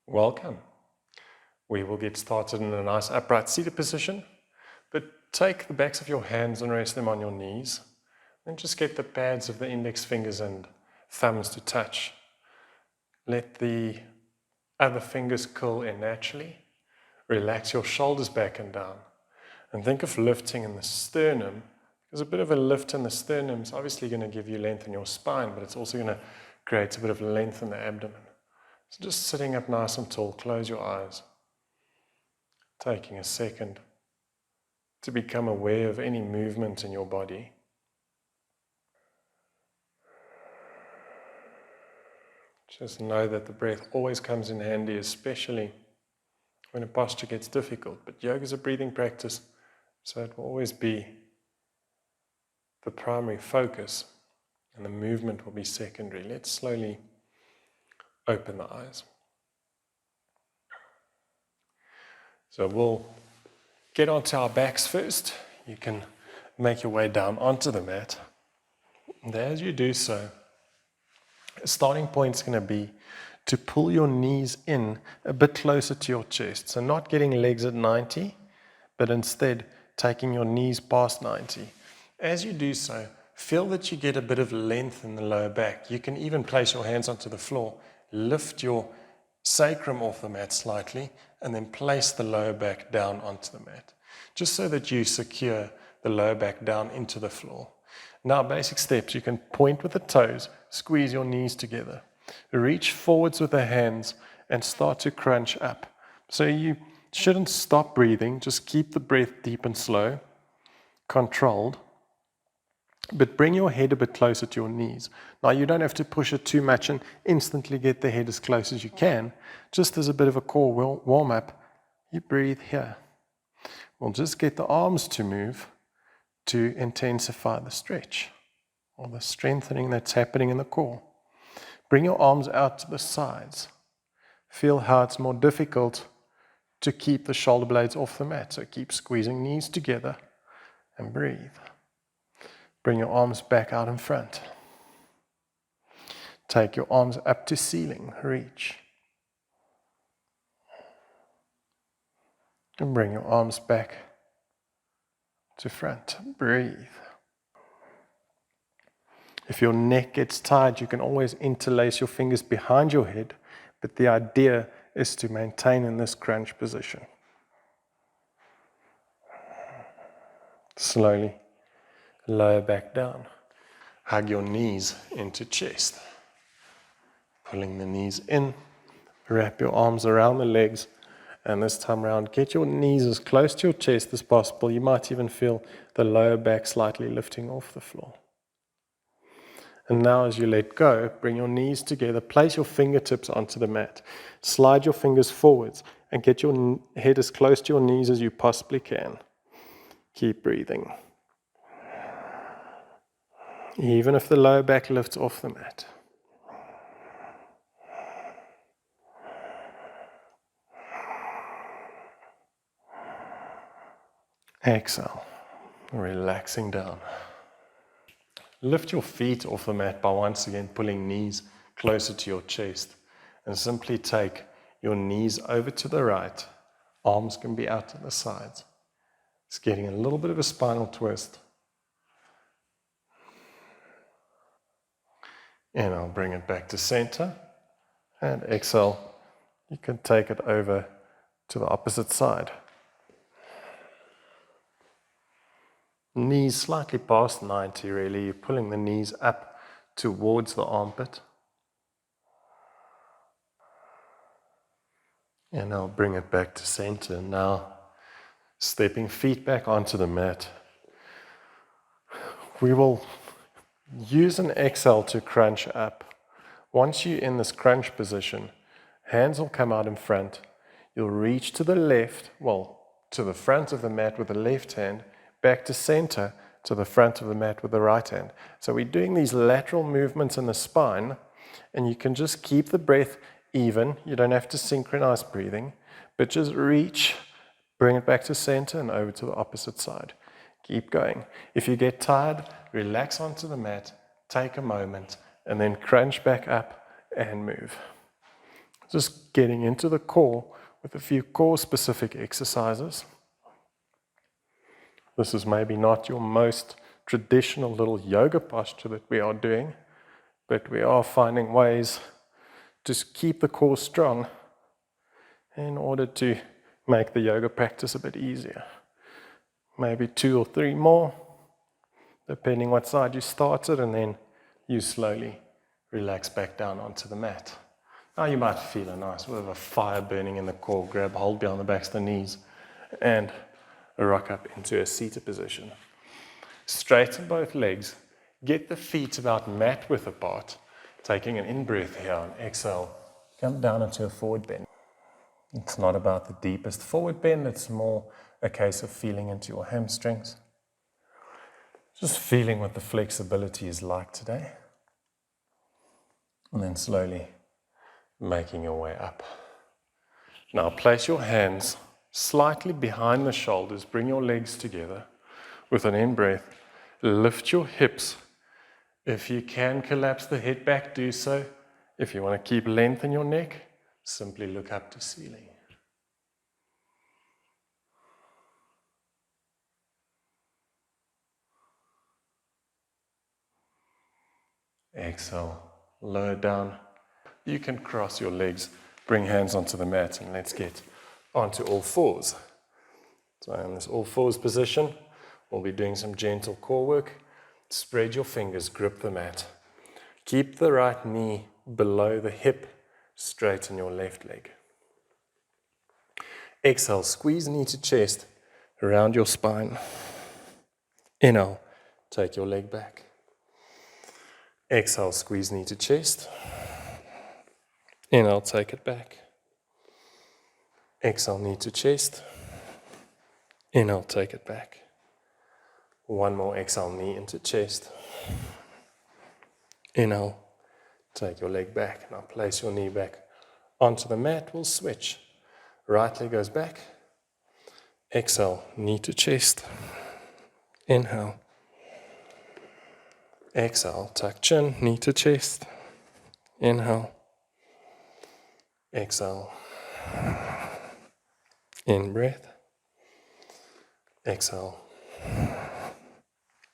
Welcome. We will get started in a nice upright seated position, but take the backs of your hands and rest them on your knees. Then just get the pads of the index fingers and thumbs to touch. Let the other fingers curl in naturally. Relax your shoulders back and down. And think of lifting in the sternum, because a bit of a lift in the sternum is obviously going to give you length in your spine, but it's also going to create a bit of length in the abdomen. So just sitting up nice and tall, close your eyes. Taking a second to become aware of any movement in your body. Just know that the breath always comes in handy, especially when a posture gets difficult. But yoga is a breathing practice, so it will always be the primary focus, and the movement will be secondary. Let's slowly open the eyes. So we'll get onto our backs first. You can make your way down onto the mat. And as you do so, a starting point is going to be to pull your knees in a bit closer to your chest. So not getting legs at 90, but instead taking your knees past 90. As you do so, feel that you get a bit of length in the lower back. You can even place your hands onto the floor. Lift your sacrum off the mat slightly and then place the lower back down onto the mat, just so that you secure the lower back down into the floor. Now, basic steps: you can point with the toes, squeeze your knees together, reach forwards with the hands and start to crunch up. So you shouldn't stop breathing, just keep the breath deep and slow, controlled. But bring your head a bit closer to your knees. Now, you don't have to push it too much and instantly get the head as close as you can. Just as a bit of a core warm-up, you breathe here. We'll just get the arms to move to intensify the stretch or the strengthening that's happening in the core. Bring your arms out to the sides. Feel how it's more difficult to keep the shoulder blades off the mat. So keep squeezing knees together and breathe. Bring your arms back out in front. Take your arms up to ceiling, reach. And bring your arms back to front, breathe. If your neck gets tight, you can always interlace your fingers behind your head, but the idea is to maintain in this crunch position. Slowly lower back down. Hug your knees into chest. Pulling the knees in. Wrap your arms around the legs. And this time around, get your knees as close to your chest as possible. You might even feel the lower back slightly lifting off the floor. And now as you let go, bring your knees together. Place your fingertips onto the mat. Slide your fingers forwards and get your head as close to your knees as you possibly can. Keep breathing. Even if the lower back lifts off the mat. Exhale, relaxing down. Lift your feet off the mat by once again pulling knees closer to your chest, and simply take your knees over to the right. Arms can be out to the sides. It's getting a little bit of a spinal twist. And I'll bring it back to center. And exhale, you can take it over to the opposite side. Knees slightly past 90 really. You're pulling the knees up towards the armpit. And I'll bring it back to center. Now, stepping feet back onto the mat. We will use an exhale to crunch up. Once you're in this crunch position, hands will come out in front. You'll reach to the left, to the front of the mat with the left hand, back to center, to the front of the mat with the right hand. So we're doing these lateral movements in the spine, and you can just keep the breath even. You don't have to synchronize breathing, but just reach, bring it back to center and over to the opposite side. Keep going. If you get tired, relax onto the mat, take a moment, and then crunch back up and move. Just getting into the core with a few core-specific exercises. This is maybe not your most traditional little yoga posture that we are doing, but we are finding ways to keep the core strong in order to make the yoga practice a bit easier. Maybe 2 or 3 more, depending what side you started, and then you slowly relax back down onto the mat. Now you might feel a nice bit of a fire burning in the core. Grab hold behind the backs of the knees and rock up into a seated position. Straighten both legs. Get the feet about mat width apart. Taking an in-breath here and exhale. Come down into a forward bend. It's not about the deepest forward bend. It's more a case of feeling into your hamstrings. Just feeling what the flexibility is like today. And then slowly making your way up. Now place your hands slightly behind the shoulders. Bring your legs together. With an in-breath, lift your hips. If you can collapse the head back, do so. If you want to keep length in your neck, simply look up to ceiling. Exhale, lower down. You can cross your legs, bring hands onto the mat, and let's get onto all fours. So in this all fours position, we'll be doing some gentle core work. Spread your fingers, grip the mat. Keep the right knee below the hip, straighten your left leg. Exhale, squeeze knee to chest around your spine. Inhale, take your leg back. Exhale, squeeze knee to chest. Inhale, take it back. Exhale, knee to chest. Inhale, take it back. One more exhale, knee into chest. Inhale, take your leg back. Now place your knee back onto the mat. We'll switch. Right leg goes back. Exhale, knee to chest. Inhale. Exhale, tuck chin, knee to chest. Inhale. Exhale. In breath. Exhale.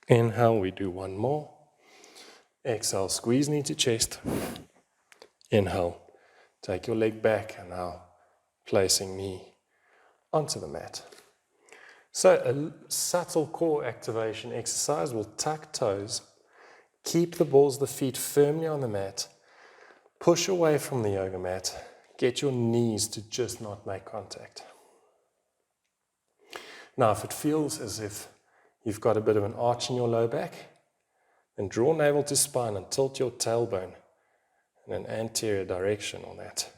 Inhale, we do one more. Exhale, squeeze knee to chest. Inhale, take your leg back, and now placing knee onto the mat. So a subtle core activation exercise. We'll tuck toes, keep the balls of the feet firmly on the mat, push away from the yoga mat, get your knees to just not make contact. Now if it feels as if you've got a bit of an arch in your low back, then draw navel to spine and tilt your tailbone in an anterior direction on that.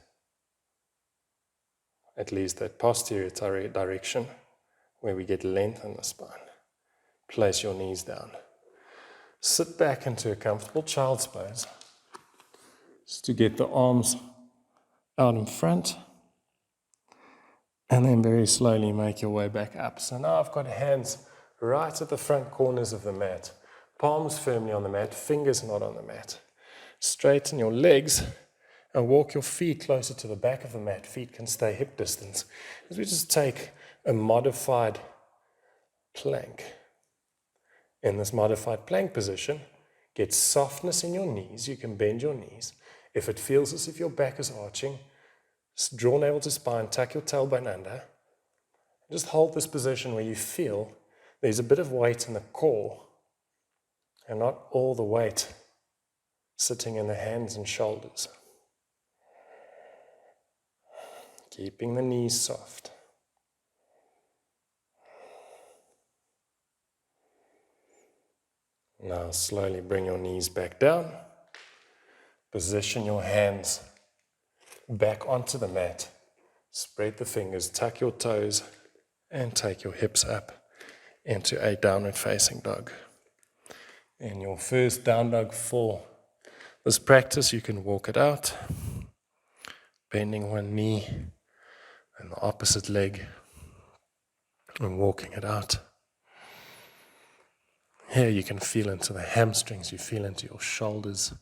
At least that posterior direction where we get length in the spine. Place your knees down. Sit back into a comfortable child's pose. Just to get the arms out in front. And then very slowly make your way back up. So now I've got hands right at the front corners of the mat. Palms firmly on the mat, fingers not on the mat. Straighten your legs and walk your feet closer to the back of the mat. Feet can stay hip distance. As we just take a modified plank. In this modified plank position, get softness in your knees. You can bend your knees. If it feels as if your back is arching, draw navel to spine, tuck your tailbone under. Just hold this position where you feel there's a bit of weight in the core and not all the weight sitting in the hands and shoulders. Keeping the knees soft. Now slowly bring your knees back down. Position your hands back onto the mat. Spread the fingers, tuck your toes, and take your hips up into a downward facing dog. In your first down dog for this practice, you can walk it out, bending one knee and the opposite leg, and walking it out. Here you can feel into the hamstrings, you feel into your shoulders.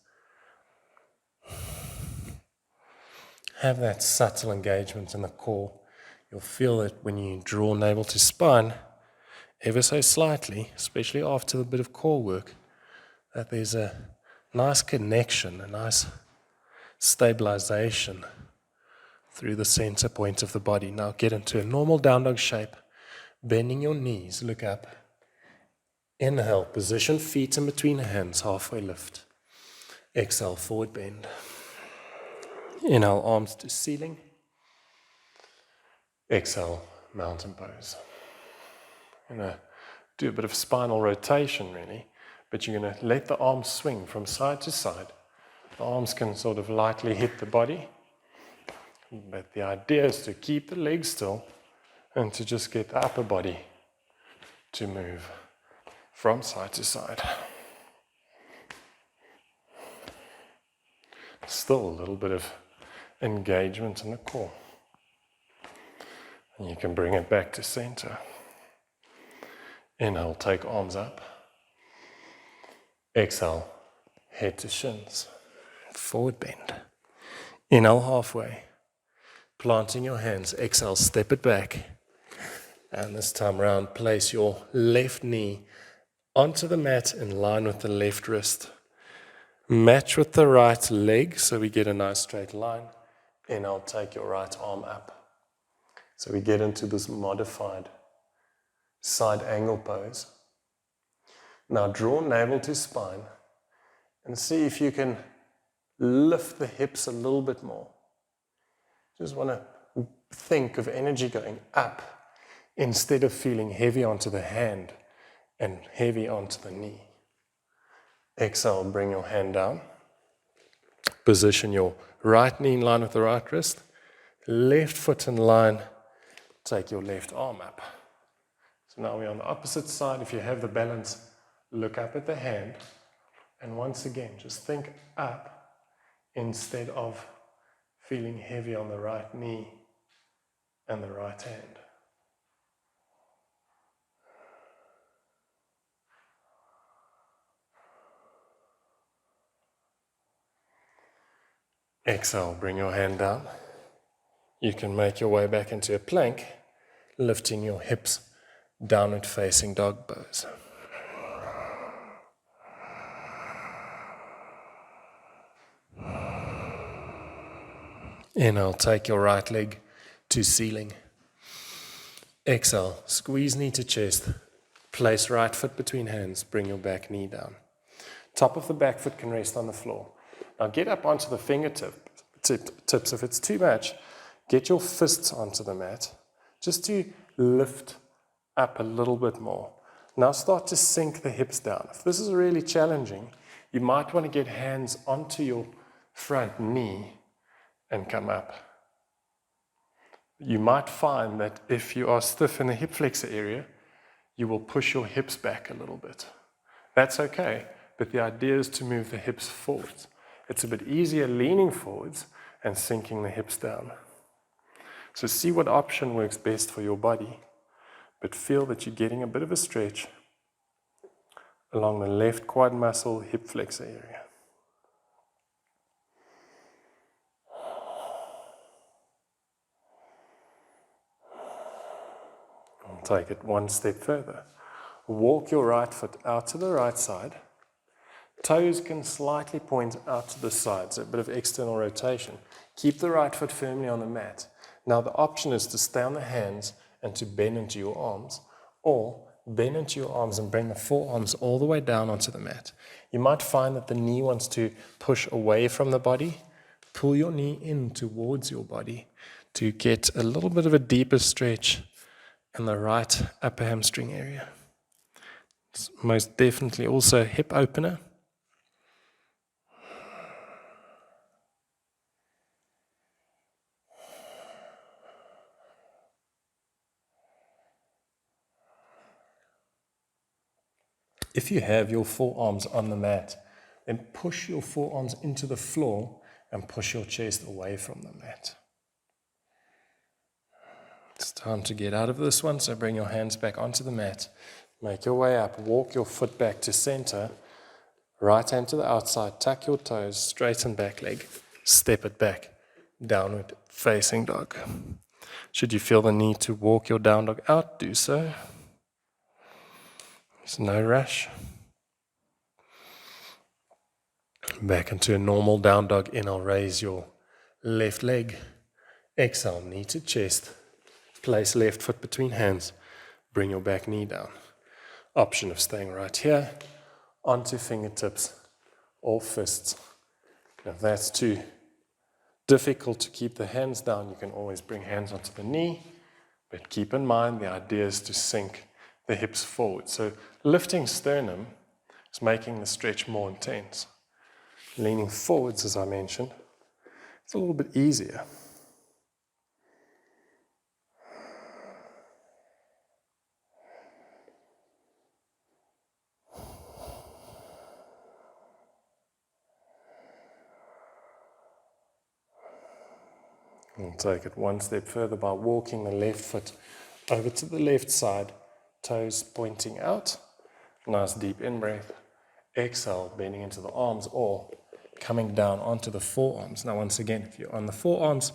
have that subtle engagement in the core. You'll feel it when you draw navel to spine, ever so slightly, especially after a bit of core work, that there's a nice connection, a nice stabilization through the center point of the body. Now get into a normal down dog shape, bending your knees, look up. Inhale, position feet in between hands, halfway lift. Exhale, forward bend. Inhale, arms to ceiling. Exhale, mountain pose. You're going to do a bit of spinal rotation really, but you're going to let the arms swing from side to side. The arms can sort of lightly hit the body, but the idea is to keep the legs still and to just get the upper body to move from side to side. Still a little bit of engagement in the core. And you can bring it back to center. Inhale, take arms up. Exhale, head to shins. Forward bend. Inhale halfway. Planting your hands. Exhale, step it back. And this time round, place your left knee onto the mat in line with the left wrist. Match with the right leg so we get a nice straight line. Inhale, take your right arm up. So we get into this modified side angle pose. Now draw navel to spine and see if you can lift the hips a little bit more. Just want to think of energy going up instead of feeling heavy onto the hand and heavy onto the knee. Exhale, bring your hand down. Position your right knee in line with the right wrist. Left foot in line. Take your left arm up. So now we're on the opposite side. If you have the balance, look up at the hand. And once again, just think up instead of feeling heavy on the right knee and the right hand. Exhale, bring your hand down. You can make your way back into a plank, lifting your hips, downward facing dog pose. Inhale, take your right leg to ceiling. Exhale, squeeze knee to chest. Place right foot between hands, bring your back knee down. Top of the back foot can rest on the floor. Now get up onto the fingertips. If it's too much, get your fists onto the mat, just to lift up a little bit more. Now start to sink the hips down. If this is really challenging, you might want to get hands onto your front knee and come up. You might find that if you are stiff in the hip flexor area, you will push your hips back a little bit. That's okay, but the idea is to move the hips forwards. It's a bit easier leaning forwards and sinking the hips down. So see what option works best for your body, but feel that you're getting a bit of a stretch along the left quad muscle, hip flexor area. I'll take it one step further. Walk your right foot out to the right side. Toes can slightly point out to the sides, a bit of external rotation. Keep the right foot firmly on the mat. Now the option is to stay on the hands and to bend into your arms, or bend into your arms and bring the forearms all the way down onto the mat. You might find that the knee wants to push away from the body. Pull your knee in towards your body to get a little bit of a deeper stretch in the right upper hamstring area. It's most definitely also a hip opener. If you have your forearms on the mat, then push your forearms into the floor and push your chest away from the mat. It's time to get out of this one, so bring your hands back onto the mat. Make your way up, walk your foot back to center, right hand to the outside, tuck your toes, straighten back leg, step it back. downward facing dog. Should you feel the need to walk your down dog out, do so. There's no rush. Back into a normal down dog. Inhale, raise your left leg. Exhale, knee to chest. Place left foot between hands. Bring your back knee down. Option of staying right here, onto fingertips or fists. If that's too difficult to keep the hands down, you can always bring hands onto the knee, but keep in mind the idea is to sink the hips forward. So lifting sternum is making the stretch more intense. Leaning forwards, as I mentioned, it's a little bit easier. We'll take it one step further by walking the left foot over to the left side, toes pointing out. Nice deep in-breath. Exhale, bending into the arms or coming down onto the forearms. Now once again, if you're on the forearms,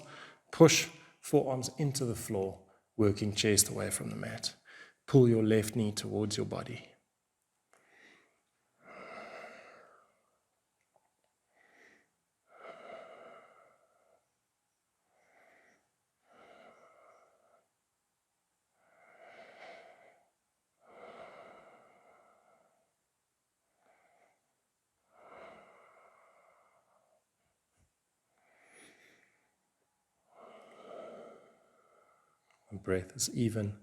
push forearms into the floor, working chest away from the mat. Pull your left knee towards your body. The breath is even.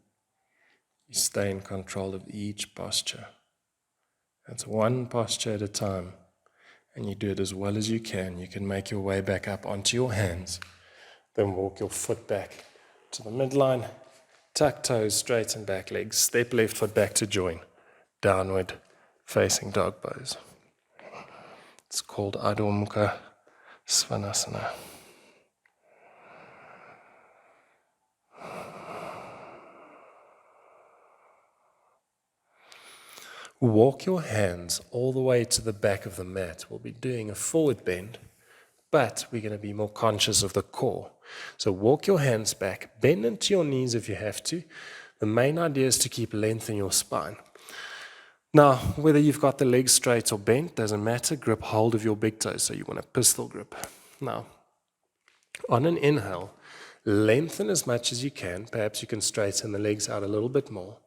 You stay in control of each posture. That's one posture at a time, and you do it as well as you can. You can make your way back up onto your hands, then walk your foot back to the midline, tuck toes, straighten back legs, step left foot back to join, downward facing dog pose. It's called Adho Mukha Svanasana. Walk your hands all the way to the back of the mat. We'll be doing a forward bend, but we're going to be more conscious of the core. So walk your hands back, bend into your knees if you have to. The main idea is to keep length in your spine. Now, whether you've got the legs straight or bent, doesn't matter. Grip hold of your big toes, so you want a pistol grip. Now, on an inhale, lengthen as much as you can. Perhaps you can straighten the legs out a little bit more.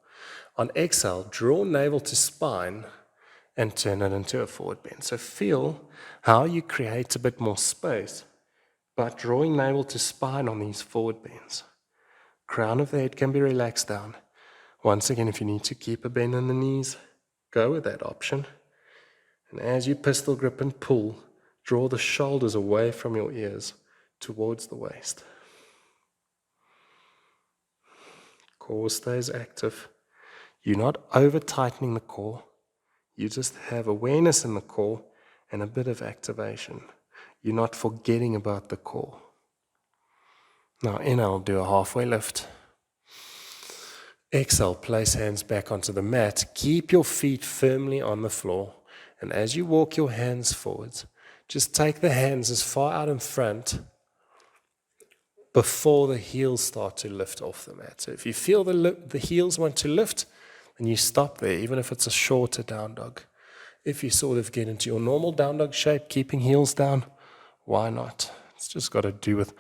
On exhale, draw navel to spine and turn it into a forward bend. So feel how you create a bit more space by drawing navel to spine on these forward bends. Crown of the head can be relaxed down. Once again, if you need to keep a bend in the knees, go with that option. And as you pistol grip and pull, draw the shoulders away from your ears towards the waist. Core stays active. You're not over-tightening the core. You just have awareness in the core and a bit of activation. You're not forgetting about the core. Now inhale, do a halfway lift. Exhale, place hands back onto the mat. Keep your feet firmly on the floor. And as you walk your hands forwards, just take the hands as far out in front before the heels start to lift off the mat. So if you feel the heels want to lift, and you stop there, even if it's a shorter down dog. If you sort of get into your normal down dog shape, keeping heels down, why not? It's just got to do with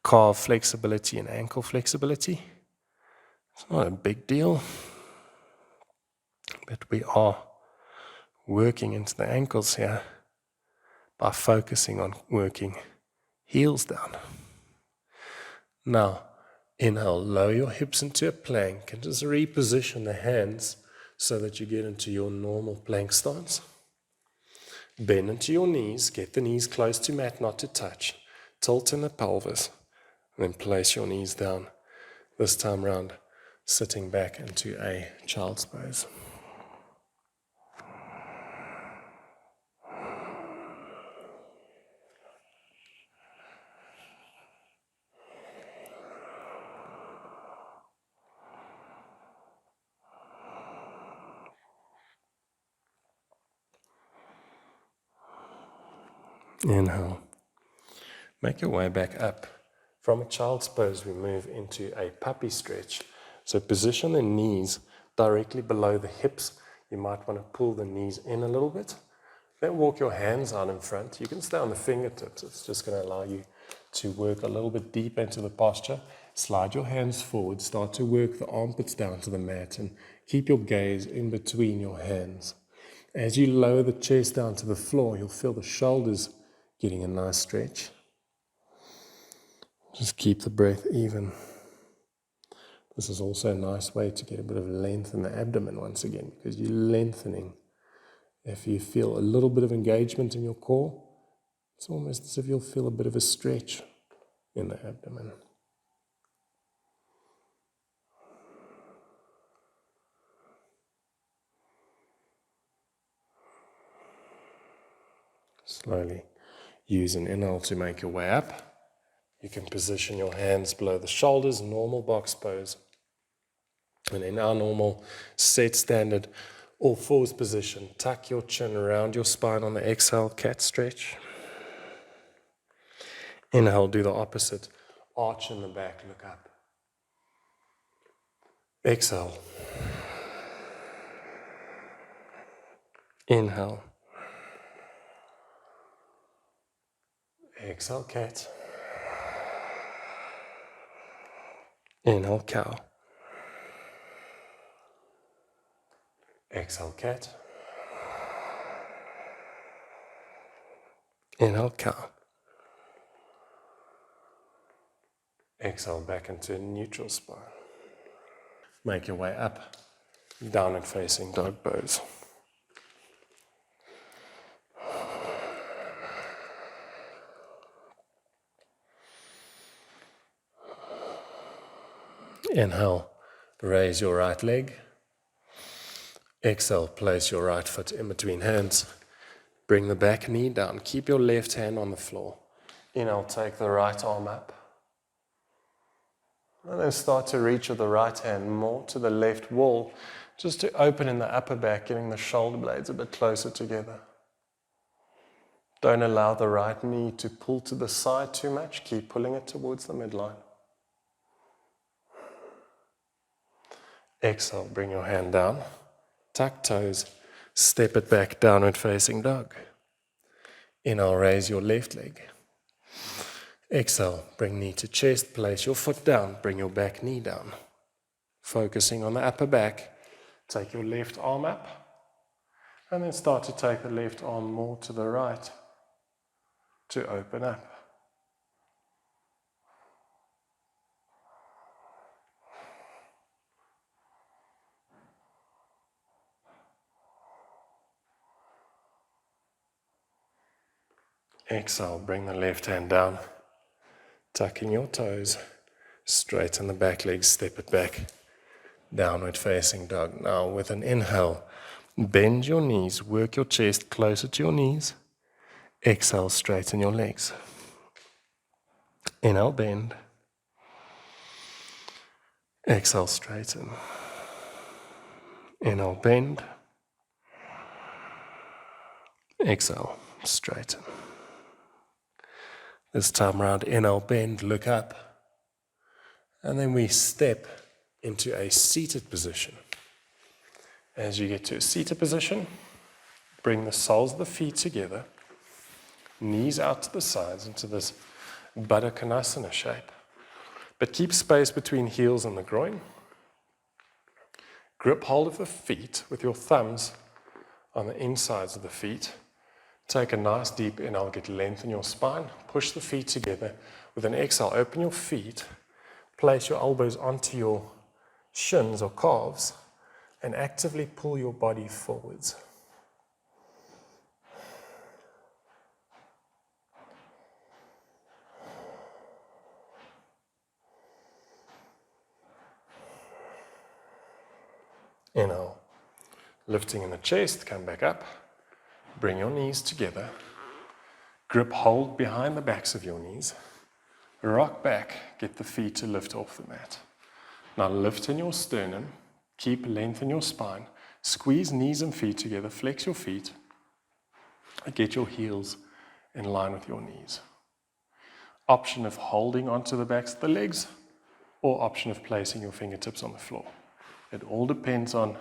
calf flexibility and ankle flexibility. It's not a big deal, but we are working into the ankles here by focusing on working heels down. Now, inhale, lower your hips into a plank and just reposition the hands so that you get into your normal plank stance. Bend into your knees, get the knees close to mat, not to touch. Tilt in the pelvis, and then place your knees down. This time round, sitting back into a child's pose. Inhale. Make your way back up From a child's pose, we move into a puppy stretch. So position the knees directly below the hips. You might want to pull the knees in a little bit. Then walk your hands out in front. You can stay on the fingertips. It's just going to allow you to work a little bit deeper into the posture. Slide your hands forward. Start to work the armpits down to the mat and keep your gaze in between your hands. As you lower the chest down to the floor, you'll feel the shoulders getting a nice stretch. Just keep the breath even. This is also a nice way to get a bit of length in the abdomen once again, because you're lengthening. If you feel a little bit of engagement in your core, it's almost as if you'll feel a bit of a stretch in the abdomen. Slowly use an inhale to make your way up. You can position your hands below the shoulders, normal box pose. And in our normal set standard all fours position, tuck your chin around your spine on the exhale, cat stretch. Inhale, do the opposite. Arch in the back, look up. Exhale. Inhale. Exhale, cat. Inhale, cow. Exhale, cat. Inhale, cow. Exhale, back into neutral spine. Make your way up, downward facing dog pose. Inhale, raise your right leg. Exhale, place your right foot in between hands. Bring the back knee down. Keep your left hand on the floor. Inhale, take the right arm up. And then start to reach with the right hand more to the left wall, just to open in the upper back, getting the shoulder blades a bit closer together. Don't allow the right knee to pull to the side too much. Keep pulling it towards the midline. Exhale, bring your hand down. Tuck toes. Step it back, downward facing dog. Inhale, raise your left leg. Exhale, bring knee to chest, place your foot down, bring your back knee down. Focusing on the upper back, take your left arm up, and then start to take the left arm more to the right to open up. Exhale, bring the left hand down. Tucking your toes, straighten the back leg, step it back, downward facing dog. Now with an inhale, bend your knees, work your chest closer to your knees. Exhale, straighten your legs. Inhale, bend. Exhale, straighten. Inhale, bend. Exhale, straighten. This time around, inhale, bend, look up. And then we step into a seated position. As you get to a seated position, bring the soles of the feet together, knees out to the sides into this Baddha Konasana shape. But keep space between heels and the groin. Grip hold of the feet with your thumbs on the insides of the feet. Take a nice deep inhale, get length in your spine. Push the feet together. With an exhale, open your feet. Place your elbows onto your shins or calves and actively pull your body forwards. Inhale, lifting in the chest, come back up. Bring your knees together. Grip hold behind the backs of your knees. Rock back, get the feet to lift off the mat. Now lift in your sternum, keep length in your spine. Squeeze knees and feet together, flex your feet. Get your heels in line with your knees. Option of holding onto the backs of the legs, or option of placing your fingertips on the floor. It all depends on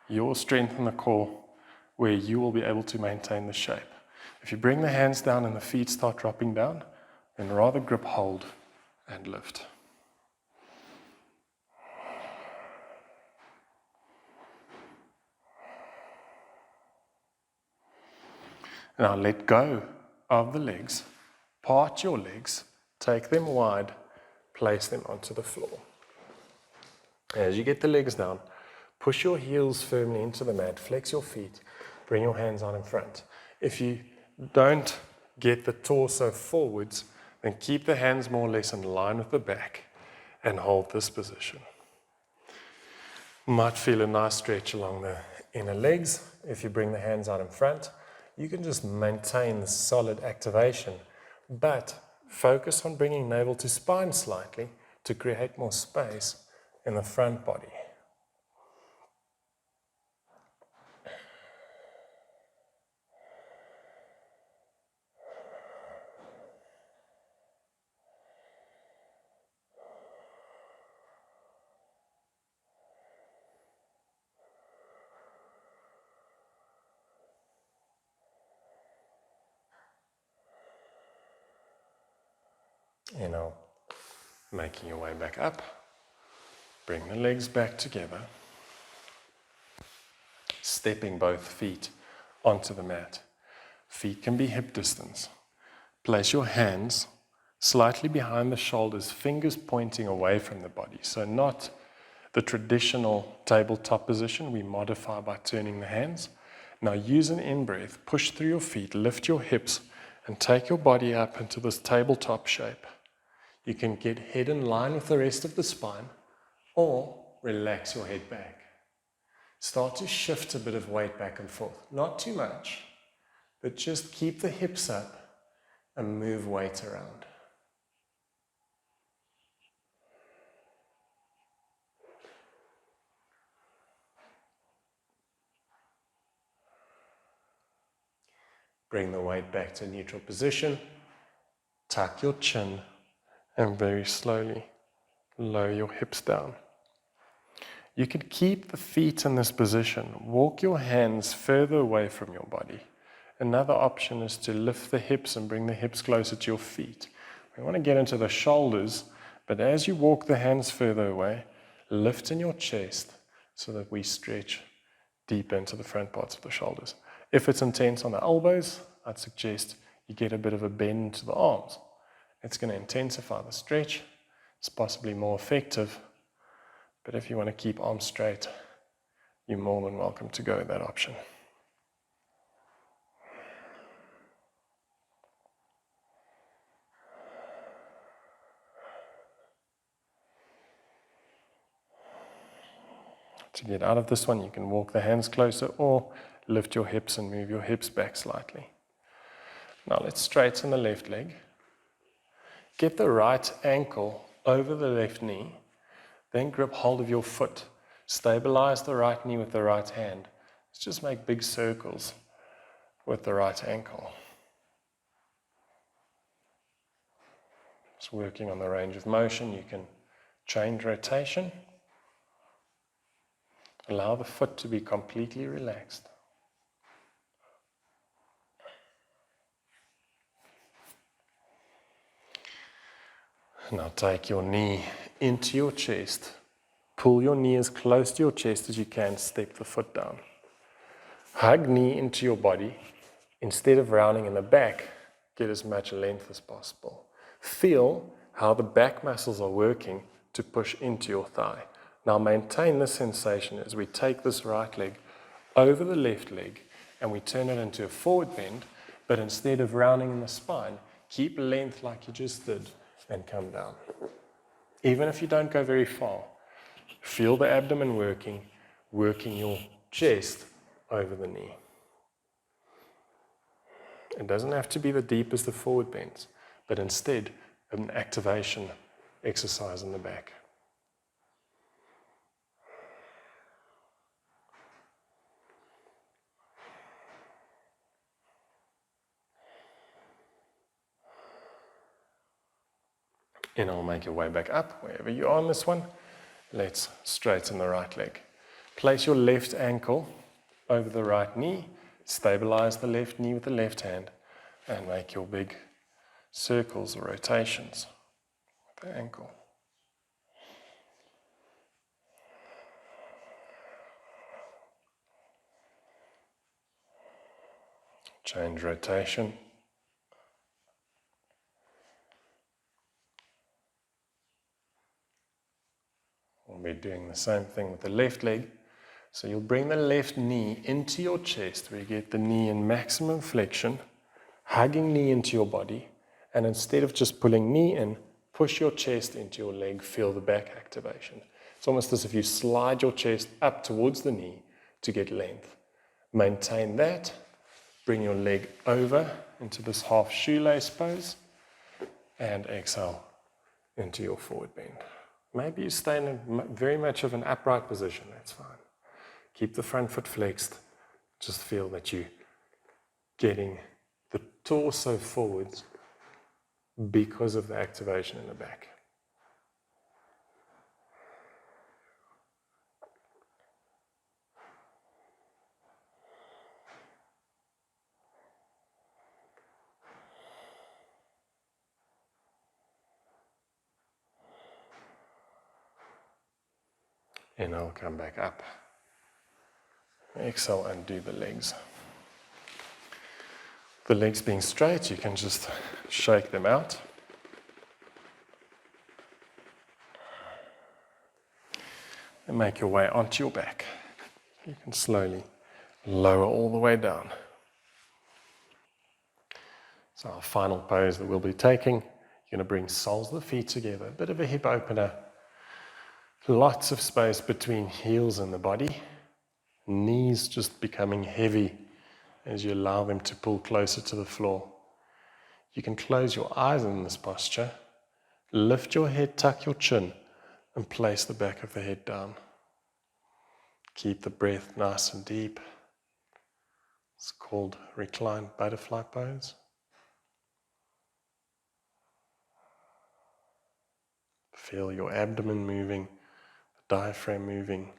your strength in the core, where you will be able to maintain the shape. If you bring the hands down and the feet start dropping down, then rather grip hold and lift. Now let go of the legs, part your legs, take them wide, place them onto the floor. As you get the legs down, push your heels firmly into the mat, flex your feet, bring your hands out in front. If you don't get the torso forwards, then keep the hands more or less in line with the back and hold this position. Might feel a nice stretch along the inner legs. If you bring the hands out in front, you can just maintain the solid activation, but focus on bringing navel to spine slightly to create more space in the front body. Making your way back up, bring the legs back together, stepping both feet onto the mat. Feet can be hip distance. Place your hands slightly behind the shoulders, fingers pointing away from the body. So not the traditional tabletop position we modify by turning the hands. Now use an in-breath, push through your feet, lift your hips, and take your body up into this tabletop shape. You can get head in line with the rest of the spine, or relax your head back. Start to shift a bit of weight back and forth. Not too much, but just keep the hips up and move weight around. Bring the weight back to neutral position. Tuck your chin and very slowly lower your hips down. You can keep the feet in this position. Walk your hands further away from your body. Another option is to lift the hips and bring the hips closer to your feet. We want to get into the shoulders, but as you walk the hands further away, lift in your chest so that we stretch deep into the front parts of the shoulders. If it's intense on the elbows, I'd suggest you get a bit of a bend to the arms. It's going to intensify the stretch. It's possibly more effective, but if you want to keep arms straight, you're more than welcome to go with that option. To get out of this one, you can walk the hands closer or lift your hips and move your hips back slightly. Now let's straighten the left leg. Get the right ankle over the left knee, then grip hold of your foot. Stabilize the right knee with the right hand. Let's just make big circles with the right ankle. Just working on the range of motion. You can change rotation. Allow the foot to be completely relaxed. Now take your knee into your chest. Pull your knee as close to your chest as you can. Step the foot down. Hug knee into your body. Instead of rounding in the back, get as much length as possible. Feel how the back muscles are working to push into your thigh. Now maintain this sensation as we take this right leg over the left leg and we turn it into a forward bend, but instead of rounding in the spine, keep length like you just did and come down. Even if you don't go very far, feel the abdomen working your chest over the knee. It doesn't have to be the deep as the forward bends, but instead an activation exercise in the back. Inhale, make your way back up, wherever you are on this one. Let's straighten the right leg. Place your left ankle over the right knee. Stabilize the left knee with the left hand and make your big circles or rotations with the ankle. Change rotation. We'll be doing the same thing with the left leg. So you'll bring the left knee into your chest where you get the knee in maximum flexion, hugging knee into your body, and instead of just pulling knee in, push your chest into your leg, feel the back activation. It's almost as if you slide your chest up towards the knee to get length. Maintain that, bring your leg over into this half shoelace pose, and exhale into your forward bend. Maybe you stay in very much of an upright position, that's fine. Keep the front foot flexed. Just feel that you're getting the torso forwards because of the activation in the back. And I'll come back up. Exhale, undo the legs. The legs being straight, you can just shake them out. And make your way onto your back. You can slowly lower all the way down. So our final pose that we'll be taking, you're going to bring soles of the feet together, a bit of a hip opener, lots of space between heels and the body. Knees just becoming heavy as you allow them to pull closer to the floor. You can close your eyes in this posture, lift your head, tuck your chin, and place the back of the head down. Keep the breath nice and deep. It's called reclined butterfly pose. Feel your abdomen moving, the diaphragm moving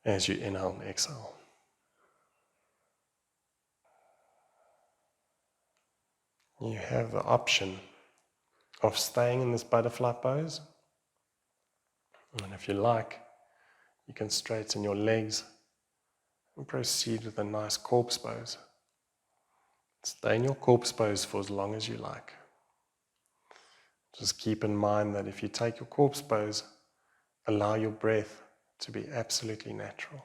as you inhale and exhale. You have the option of staying in this butterfly pose, and if you like, you can straighten your legs and proceed with a nice corpse pose. Stay in your corpse pose for as long as you like. Just keep in mind that if you take your corpse pose, allow your breath to be absolutely natural.